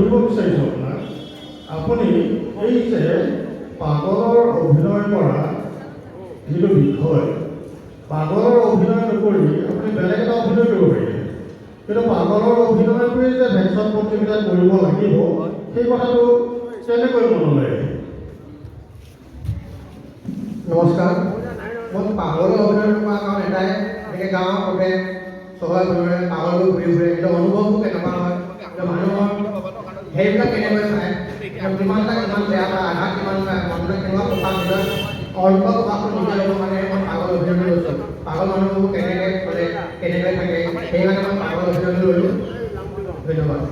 সুধিব বিচাৰিছোঁ আপোনাক, আপুনি এই যে পাগলৰ অভিনয় কৰা যিটো বিষয়, পাগলৰ অভিনয় নকৰি আপুনি বেলেগ এটা অভিনয় কৰিব পাৰিব, কিন্তু পাগলৰ অভিনয় কৰি যে ভেকশ্যন প্ৰতিযোগিতা কৰিব লাগিব সেই কথাটো কেনেকৈ মনলৈ আহে? নমস্কাৰ, মই পাগলৰ অভিনয় কৰা কাৰণ এটাই, এনেকৈ গাঁৱৰ সবে চহৰে ঘৰে পাগলবোৰ ঘূৰি ফুৰে, কিন্তু অনুভৱবোৰ কেনেকুৱা হয়, মানুহৰ সেইবিলাক কেনেকৈ চায়, কিমান বেয়া পায়, আঘাত কিমান পায়, মানুহে কেনেকুৱা কথা নিজৰ অন্ত প্ৰকাশটো নিজে ল'ব কাৰণে মই পাগল অভিনয় লৈছোঁ। পাগল মানুহবোৰ কেনেকৈ চলে, কেনেকৈ থাকে, সেইকাৰণে মই পাগল অভিনয় ল'লোঁ। ধন্যবাদ।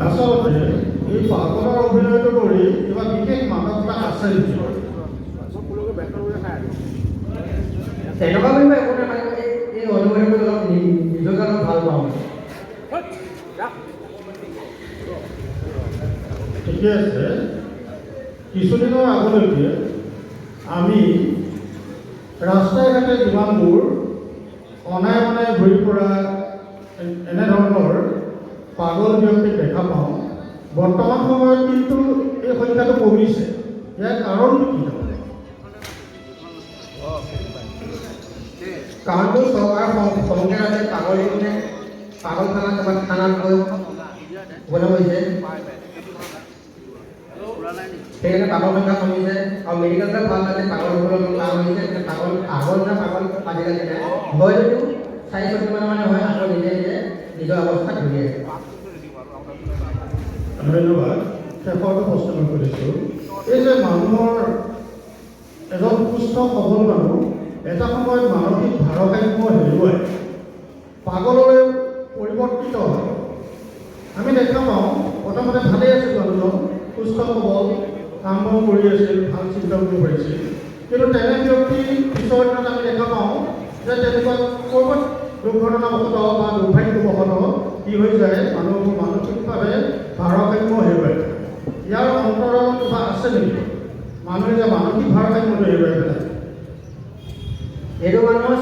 আচলতে এই পাগলৰ অভিনয়টো কৰি কিবা বিশেষ মানৱতা আছে নেকি? তেনেকুৱা বুলি একো নাই, এই অনুভৱটো অলপ নিজকে অলপ ভাল পাওঁ। ঠিকে আছে। কিছুদিনৰ আগলৈকে আমি ৰাস্তাই ঘাটে যিমানবোৰ অনাই অনাই ঘূৰি ফুৰা এনেধৰণৰ পাগল ব্যক্তিক দেখা পাওঁ, বৰ্তমান সময়ত কিন্তু এই সংখ্যাটো কমিছে। ইয়াৰ কাৰণটো কি? কাৰণটো চৰকাৰৰ সংখ্যা আছে, পাগলখানা ক'ৰবাত থানাত গৈ বনাব হৈছে, সেইকাৰণে পাগল সংখ্যা কমিছে। আৰু মেডিকেলতে ভাল লাগে, পাগলবোৰৰ লাভ হৈছে। পাগল আগৰ দিনা পাগল আজিকালি নাই, হয় যদিও 4-5 মানে হয়, আকৌ নিজে নিজৰ অৱস্থা ঘূৰি আহে। ধন্যবাদ। শেষৰটো প্ৰশ্ন মই কৰিছোঁ, এই যে মানুহৰ এজন সুস্থ সবল মানুহ এটা সময়ত মানসিক ভাৰসাম্য হেৰুৱাই পাগললৈ পৰিৱৰ্তিত হয়। আমি দেখা পাওঁ প্ৰথমতে ভালেই আছিল মানুহজন, সুস্থ সবল, কাম বন কৰি আছিল, ভাল চিন্তা কৰিব পাৰিছিল, কিন্তু তেনে ব্যক্তি পিছৰ দিনত আমি দেখা পাওঁ যে তেনেকুৱা ক'ৰবাত দুৰ্ঘটনাবশতঃ বা দুৰ্ভাগ্যবশতঃ কি হৈ যায়, মানুহবোৰ মানসিকভাৱে ভাৰসাম্য হেৰুৱাই। ইয়াৰ অন্তৰালত কিবা আছে নেকি? মানুহে যে মানসিক ভাৰসাম্যটো হেৰুৱাই পেলায়। এইটো মানুহৰ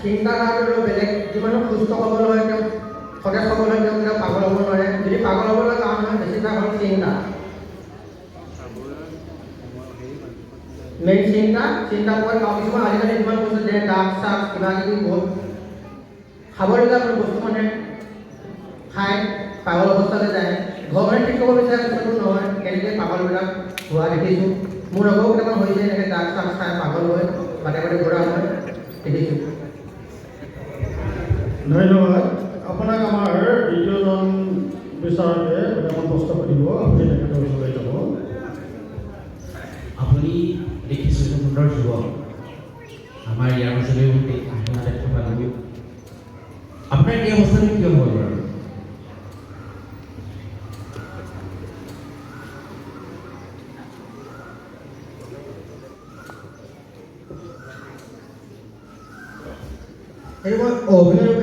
চিন্তাধাৰাটো বেলেগ। যি মানুহ সুস্থ সবল হয়, তেওঁ সতেজ সবল হয়, তেওঁ কেতিয়াও পাগল হ'ব নোৱাৰে। যদি পাগল হ'বলৈ কাৰণ হয়, বেছিভাগ হ'ল চিন্তা। মেইন চিন্তা পোৱা কিছুমান আজিকালি যিমান বস্তু যে ড্ৰাগছ চাগছ কিবা কিবি বহুত খাবলগীয়া বস্তু মানে খাই পাগল অৱস্থালৈ যায়। ঘৰখনে ঠিক কৰিব বিচাৰে, পিছতো নহয়, কেনেকৈ পাগলবিলাক হোৱা দেখিছোঁ। মোৰ লগৰো কেইটামান হৈছে, এনেকৈ ড্ৰাগছ চাগছ খাই পাগল হৈ বাটে বাটে ঘূৰা হয় দেখিছোঁ। ধন্যবাদ। আপোনাক আমাৰ দ্বিতীয়জন বিচাৰকে এখন প্ৰশ্ন সুধিব, আপুনি তেখেতৰ ওচৰলৈ যাব। আপুনি দেখিছে সুন্দৰ যুৱক, আমাৰ ইয়াৰ ওচৰলৈও আহিলা দেখা পালোঁ। আপোনাৰ এই অৱস্থাটো কিয় হ'ল বাৰু? সেইটো মই অভিনয়